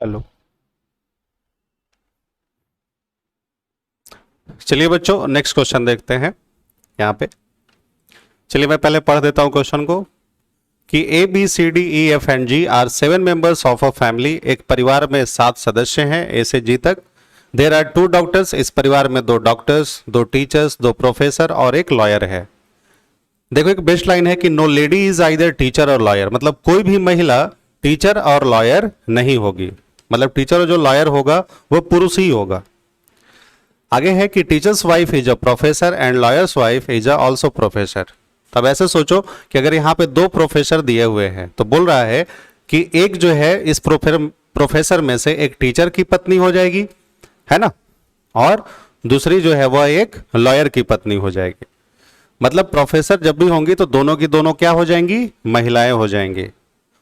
Hello. चलिए बच्चों, next question देखते हैं यहाँ पे। चलिए मैं पहले पढ़ देता हूँ क्वेश्चन को कि A B C D E F and G are 7 members of a family. एक परिवार में 7 सदस्य हैं ए से जी तक। There are 2 doctors. इस परिवार में 2 डॉक्टर्स, 2 टीचर्स, 2 प्रोफेसर और 1 लॉयर है। देखो एक बेस्ट लाइन है कि no lady is either teacher or lawyer, मतलब कोई भी महिला टीचर और लॉयर नहीं होगी, मतलब टीचर और जो लॉयर होगा वो पुरुष ही होगा। आगे है कि teachers wife is a professor and lawyers wife is a also professor. तब ऐसे सोचो कि अगर यहाँ पे 2 प्रोफेसर दिए हुए हैं तो बोल रहा है कि एक जो है इस प्रोफेसर में से एक टीचर की पत्नी हो जाएगी, है ना, और दूसरी जो है वह एक लॉयर की पत्नी हो जाएगी। मतलब प्रोफेसर जब भी होंगी तो दोनों की दोनों क्या हो जाएंगी, महिलाएं हो जाएंगी।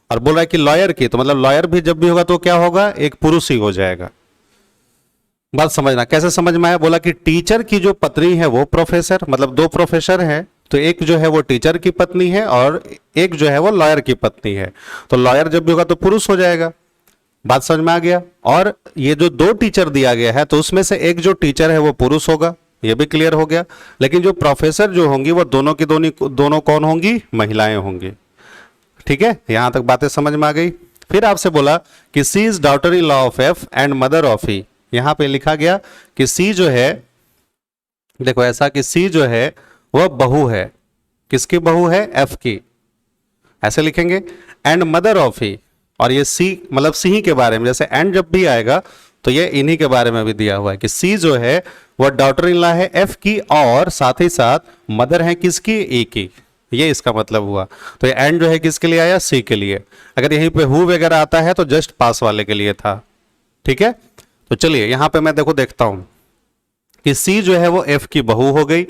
और बोल रहा है कि लॉयर की, तो मतलब लॉयर भी जब भी होगा तो क्या होगा, एक पुरुष ही हो जाएगा। बात समझना, कैसे समझ में आया। बोला कि टीचर की जो पत्नी है वो प्रोफेसर, मतलब 2 प्रोफेसर हैं तो एक जो है वो टीचर की पत्नी है और एक जो है वो लॉयर की पत्नी है। तो लॉयर जब भी होगा तो पुरुष हो जाएगा। बात समझ में आ गया। और ये जो 2 टीचर दिया गया है तो उसमें से एक जो टीचर है वो पुरुष होगा, ये भी क्लियर हो गया। लेकिन जो प्रोफेसर जो होंगी वो दोनों की दोनों कौन होंगी, महिलाएं होंगी। ठीक है, यहां तक बातें समझ में आ गई। फिर आपसे बोला कि she is daughter in law of F and mother of E. यहां पे लिखा गया कि सी जो है, देखो ऐसा कि सी जो है वह बहू है। किसकी बहू है, एफ की, ऐसे लिखेंगे। एंड मदर ऑफ ई, और ये सी मतलब सी के बारे में, जैसे एंड जब भी आएगा तो ये इन्हीं के बारे में भी दिया हुआ है कि सी जो है वह डॉटर इन लॉ है एफ की और साथ ही साथ मदर है किसकी, ई की। ये इसका मतलब हुआ। तो ये एंड जो है किसके लिए आया, सी के लिए। अगर यहीं पे हु वगैरह आता है तो जस्ट पास वाले के लिए था। ठीक है, तो चलिए यहां पे मैं देखता हूं कि सी जो है वो एफ की बहू हो गई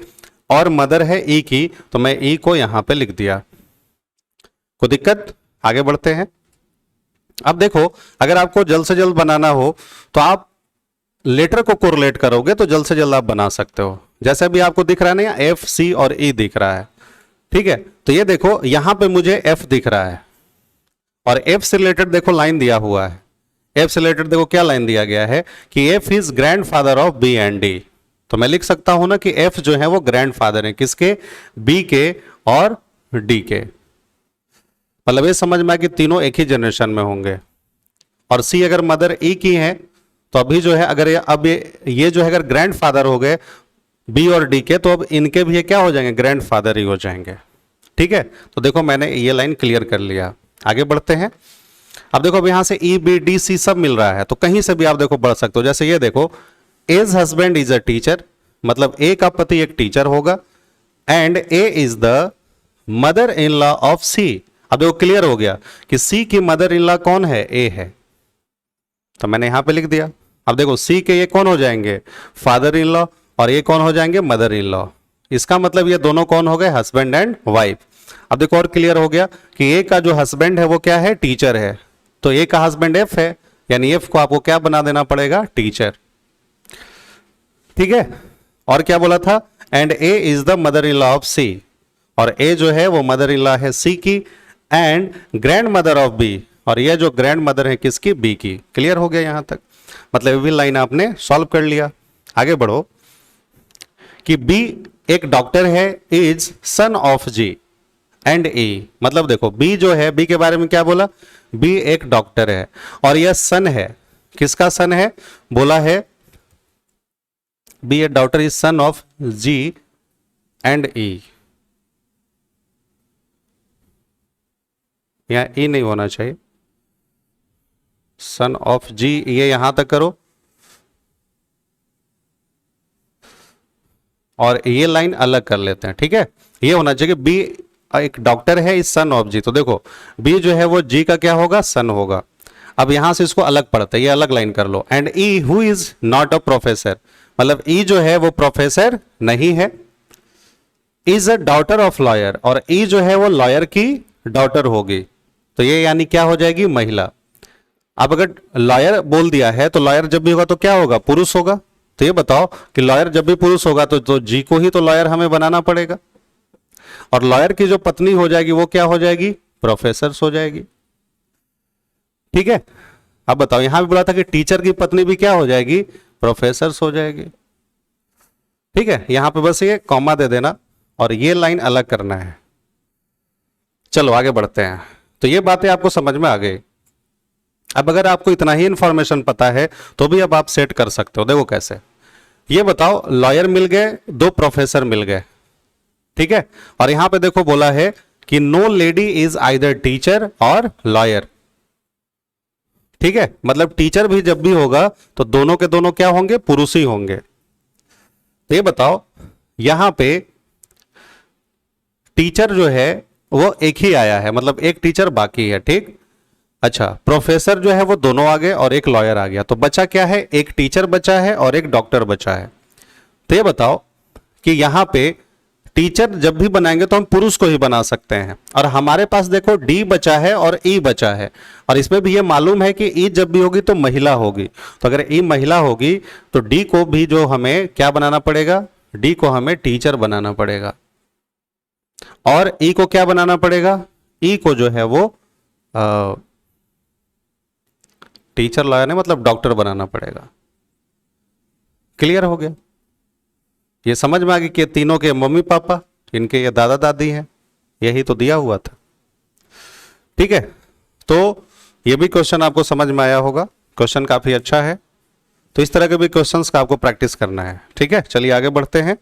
और मदर है ई की, तो मैं ई को यहां पे लिख दिया। कोई दिक्कत, आगे बढ़ते हैं। अब देखो, अगर आपको जल्द से जल्द बनाना हो तो आप लेटर को कोरिलेट करोगे तो जल्द से जल्द आप बना सकते हो। जैसे भी आपको दिख रहा है ना, एफ सी और ई दिख रहा है। ठीक है, तो ये देखो यहां पे मुझे एफ दिख रहा है और एफ से रिलेटेड देखो लाइन दिया हुआ है। एफ से रिलेटेड देखो क्या लाइन दिया गया है कि F is grandfather of B and D. तो मैं लिख सकता हूं ना कि एफ जो है वो ग्रैंडफादर है किसके, बी के और डी के। मतलब ये समझ में आया कि तीनों एक ही जनरेशन में होंगे। और सी अगर मदर ई की है तो अभी जो है अगर ये जो है अगर ग्रैंडफादर हो गए बी और डी के, तो अब इनके भी ये क्या हो जाएंगे, ग्रैंडफादर ही हो जाएंगे। ठीक है, तो देखो मैंने ये लाइन क्लियर कर लिया। आगे बढ़ते हैं। अब देखो अब यहां से ई बी डी सी सब मिल रहा है तो कहीं से भी आप देखो बढ़ सकते हो। जैसे ये देखो, A's husband is a teacher, मतलब ए का पति एक टीचर होगा। And A is the mother in law of C. अब देखो क्लियर हो गया कि सी की मदर इन लॉ कौन है, ए है, तो मैंने यहां पे लिख दिया। अब देखो सी के ये कौन हो जाएंगे, फादर इन लॉ, और ये कौन हो जाएंगे, मदर इन लॉ। इसका मतलब ये दोनों कौन हो गए, हस्बैंड एंड वाइफ। अब देखो और क्लियर हो गया कि ए का जो हस्बैंड है वो क्या है, टीचर है। तो ए का हस्बैंड एफ है, यानी एफ को आपको क्या बना देना पड़ेगा, टीचर। ठीक है, और क्या बोला था, and A is the mother in law of C, और ए जो है वो मदर इन लॉ है सी की। And grandmother of B, और ये जो ग्रैंड मदर है किसकी, बी की। क्लियर हो गया यहां तक, मतलब भी लाइन आपने सॉल्व कर लिया। आगे बढ़ो कि बी एक डॉक्टर है, is son of G and E. मतलब देखो बी जो है, बी के बारे में क्या बोला, बी एक डॉक्टर है और यह सन है, किसका सन है, बोला है B a doctor is son of G and E. यहां ई नहीं होना चाहिए, सन ऑफ जी, ये यहां तक करो और ये लाइन अलग कर लेते हैं। ठीक है, ये होना चाहिए बी एक डॉक्टर है इस सन ऑफ जी। तो देखो बी जो है वो जी का क्या होगा, सन होगा। अब यहां से इसको अलग पढ़ते हैं, ये अलग लाइन कर लो। And E who is not a professor, मतलब ई जो है वो प्रोफेसर नहीं है, is a daughter of lawyer, और ई जो है वो लॉयर की डॉटर होगी। तो ये यानी क्या हो जाएगी, महिला। अब अगर लॉयर बोल दिया है तो लॉयर जब भी होगा तो क्या होगा, पुरुष होगा। तो ये बताओ कि लॉयर जब भी पुरुष होगा तो जी को ही तो लॉयर हमें बनाना पड़ेगा, और लॉयर की जो पत्नी हो जाएगी वो क्या हो जाएगी, प्रोफेसर हो जाएगी। ठीक है, अब बताओ, यहां भी बोला था कि टीचर की पत्नी भी क्या हो जाएगी, प्रोफेसर हो जाएगी। ठीक है, यहां पे बस ये कॉमा दे देना और ये लाइन अलग करना है। चलो आगे बढ़ते हैं। तो ये बातें आपको समझ में आ गई। अब अगर आपको इतना ही इंफॉर्मेशन पता है तो भी अब आप सेट कर सकते हो। देखो कैसे, ये बताओ, लॉयर मिल गए, दो प्रोफेसर मिल गए, ठीक है, और यहां पे देखो बोला है कि no lady is either teacher or lawyer. ठीक है, मतलब टीचर भी जब भी होगा तो दोनों के दोनों क्या होंगे, पुरुष ही होंगे। तो ये बताओ, यहां पे टीचर जो है वो एक ही आया है, मतलब एक टीचर बाकी है। ठीक, अच्छा, प्रोफेसर जो है वो दोनों आ गए और एक लॉयर आ गया, तो बचा क्या है, एक टीचर बचा है और एक डॉक्टर बचा है। तो ये बताओ कि यहां पे टीचर जब भी बनाएंगे तो हम पुरुष को ही बना सकते हैं, और हमारे पास देखो डी बचा है और ई बचा है, और इसमें भी ये मालूम है कि ई जब भी होगी तो महिला होगी। तो अगर ई महिला होगी तो डी को भी जो हमें क्या बनाना पड़ेगा, डी को हमें टीचर बनाना पड़ेगा, और ई को क्या बनाना पड़ेगा, ई को जो है वो टीचर लॉयर ने मतलब डॉक्टर बनाना पड़ेगा। क्लियर हो गया? ये समझ में आ गया कि तीनों के मम्मी पापा, इनके ये दादा दादी हैं, यही तो दिया हुआ था। ठीक है, तो ये भी क्वेश्चन आपको समझ में आया होगा, क्वेश्चन काफी अच्छा है। तो इस तरह के भी क्वेश्चंस का आपको प्रैक्टिस करना है। ठीक है, चलिए आगे बढ़ते हैं।